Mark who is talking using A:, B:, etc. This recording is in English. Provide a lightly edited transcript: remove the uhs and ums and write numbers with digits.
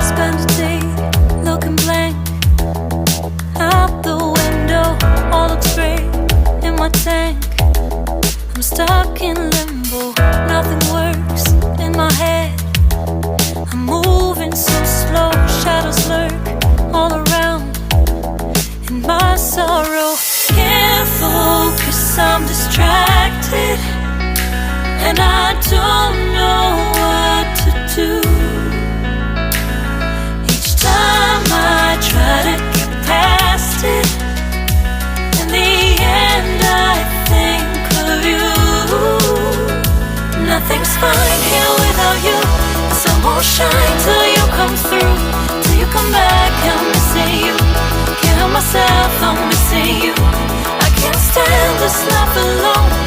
A: Spend a day looking blank out the window, all looks great in my tank. I'm stuck in limbo, nothing works in my head. I'm moving so slow, shadows lurk all around. In my sorrow, can't focus, I'm distracted, and I don't know what to do. Each time I try to get past it, in the end I think of you. Nothing's fine here without you. The sun won't shine till you come through. Till you come back, I'm missing you. Can't help myself, I'm missing you. I can't stand this life alone.